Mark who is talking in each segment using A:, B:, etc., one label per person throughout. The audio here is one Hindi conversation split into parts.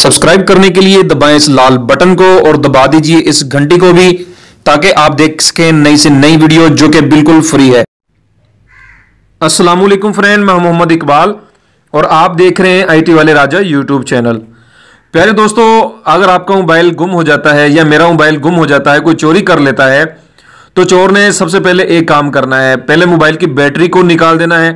A: सब्सक्राइब करने के लिए दबाएं इस लाल बटन को और दबा दीजिए इस घंटी को भी, ताकि आप देख सकें नई से नई वीडियो जो कि बिल्कुल फ्री है। अस्सलाम वालेकुम फ्रेंड, मैं मोहम्मद इकबाल और आप देख रहे हैं आईटी वाले राजा यूट्यूब चैनल। प्यारे दोस्तों, अगर आपका मोबाइल गुम हो जाता है या मेरा मोबाइल गुम हो जाता है, कोई चोरी कर लेता है, तो चोर ने सबसे पहले एक काम करना है, पहले मोबाइल की बैटरी को निकाल देना है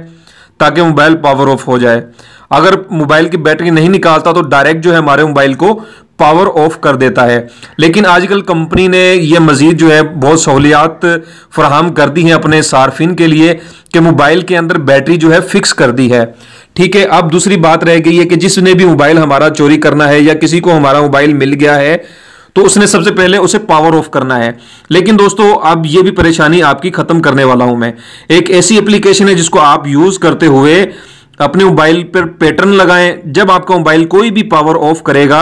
A: ताकि मोबाइल पावर ऑफ हो जाए। अगर मोबाइल की बैटरी नहीं निकालता तो डायरेक्ट जो है हमारे मोबाइल को पावर ऑफ कर देता है। लेकिन आजकल कंपनी ने यह मजीद जो है बहुत सहूलियात फराहम कर दी हैं अपने सार्फिन के लिए कि मोबाइल के अंदर बैटरी जो है फिक्स कर दी है। ठीक है, अब दूसरी बात रह गई है कि जिसने भी मोबाइल हमारा चोरी करना है या किसी को हमारा मोबाइल मिल गया है तो उसने सबसे पहले उसे पावर ऑफ करना है। लेकिन दोस्तों, अब यह भी परेशानी आपकी खत्म करने वाला हूं मैं। एक ऐसी एप्लीकेशन है जिसको आप यूज करते हुए अपने मोबाइल पर पैटर्न लगाएं। जब आपका मोबाइल कोई भी पावर ऑफ करेगा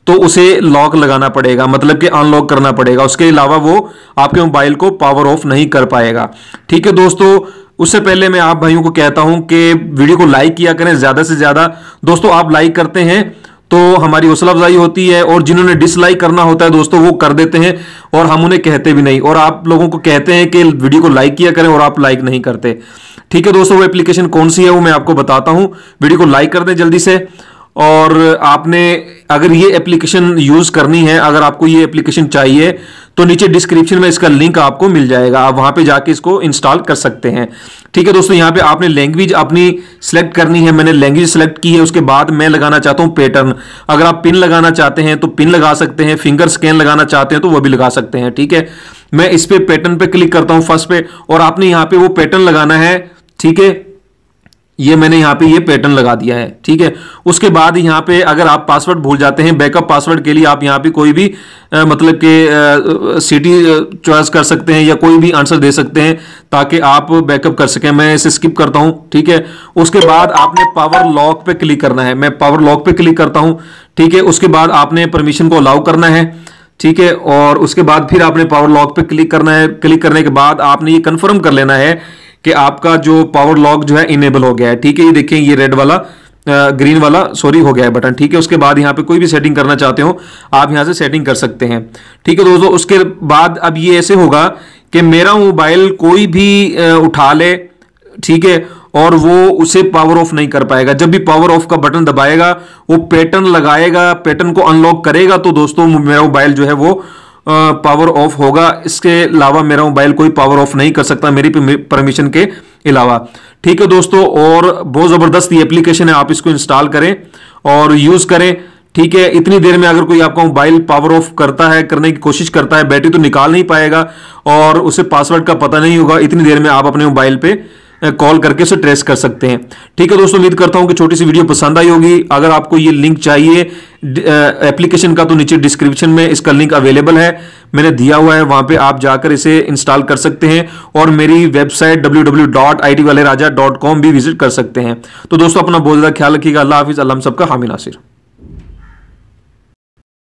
A: तो उसे लॉक लगाना पड़ेगा, मतलब कि अनलॉक करना पड़ेगा। उसके अलावा वो आपके मोबाइल को पावर ऑफ नहीं कर पाएगा। ठीक है दोस्तों, उससे पहले मैं आप भाइयों को कहता हूं कि वीडियो को लाइक किया करें ज्यादा से ज्यादा। दोस्तों, आप लाइक करते हैं तो हमारी हौसला अफजाई होती है, और जिन्होंने डिसलाइक करना होता है दोस्तों वो कर देते हैं और हम उन्हें कहते भी नहीं, और आप लोगों को कहते हैं कि वीडियो को लाइक किया करें और आप लाइक नहीं करते। ठीक है दोस्तों, वो एप्लीकेशन कौन सी है वो मैं आपको बताता हूं। वीडियो को लाइक कर दें जल्दी से। और आपने अगर ये एप्लीकेशन यूज करनी है, अगर आपको ये एप्लीकेशन चाहिए तो नीचे डिस्क्रिप्शन में इसका लिंक आपको मिल जाएगा, आप वहां पे जाके इसको इंस्टॉल कर सकते हैं। ठीक है दोस्तों, यहां पे आपने लैंग्वेज अपनी सिलेक्ट करनी है। मैंने लैंग्वेज सिलेक्ट की है। उसके बाद मैं लगाना चाहता हूं पैटर्न। अगर आप पिन लगाना चाहते हैं तो पिन लगा सकते हैं, फिंगर स्कैन लगाना चाहते हैं तो वह भी लगा सकते हैं। ठीक है, मैं इस पे पैटर्न पे क्लिक करता हूं फर्स्ट पे, और आपने यहां पे वो पैटर्न लगाना है। ठीक है, ये मैंने यहां पे ये पैटर्न लगा दिया है। ठीक है, उसके बाद यहां पे अगर आप पासवर्ड भूल जाते हैं, बैकअप पासवर्ड के लिए आप यहां पे कोई भी मतलब कि सिटी चॉइस कर सकते हैं या कोई भी आंसर दे सकते हैं ताकि आप बैकअप कर सकें। मैं इसे स्किप करता हूं। ठीक है, उसके बाद आपने पावर लॉक पे क्लिक करना है। मैं पावर लॉक पे क्लिक करता हूं। ठीक है, उसके बाद आपने परमिशन को अलाउ करना है। ठीक है, और उसके बाद फिर आपने पावर लॉक पे क्लिक करना है। क्लिक करने के बाद आपने ये कंफर्म कर लेना है कि आपका जो पावर लॉक जो है इनेबल हो गया है। ठीक है, ये देखें, ये रेड वाला ग्रीन वाला सॉरी हो गया है बटन। ठीक है, उसके बाद यहाँ पे कोई भी सेटिंग करना चाहते हो आप यहाँ से सेटिंग कर सकते हैं। ठीक है दोस्तों, उसके बाद अब ये ऐसे होगा कि मेरा मोबाइल कोई भी उठा ले, ठीक है, और वो उसे पावर ऑफ नहीं कर पाएगा। जब भी पावर ऑफ का बटन दबाएगा वो पैटर्न लगाएगा, पैटर्न को अनलॉक करेगा तो दोस्तों मेरा मोबाइल जो है वो पावर ऑफ होगा। इसके अलावा मेरा मोबाइल कोई पावर ऑफ नहीं कर सकता मेरी परमिशन के अलावा। ठीक है दोस्तों, और बहुत जबरदस्त ये एप्लीकेशन है, आप इसको इंस्टॉल करें और यूज करें। ठीक है, इतनी देर में अगर कोई आपका मोबाइल पावर ऑफ करता है, करने की कोशिश करता है, बैटरी तो निकाल नहीं पाएगा और उसे पासवर्ड का पता नहीं होगा, इतनी देर में आप अपने मोबाइल पे कॉल करके उसे ट्रेस कर सकते हैं। ठीक है दोस्तों, उम्मीद करता हूं कि छोटी सी वीडियो पसंद आई होगी। अगर आपको ये लिंक चाहिए एप्लीकेशन का तो नीचे डिस्क्रिप्शन में इसका लिंक अवेलेबल है, मैंने दिया हुआ है, वहां पे आप जाकर इसे इंस्टॉल कर सकते हैं और मेरी वेबसाइट www.itwaleraja.com भी विजिट कर सकते हैं। तो दोस्तों, अपना बहुत ज्यादा ख्याल रखिएगा। अल्लाह हाफिज, अल्लाह हम सबका हामी नासिर।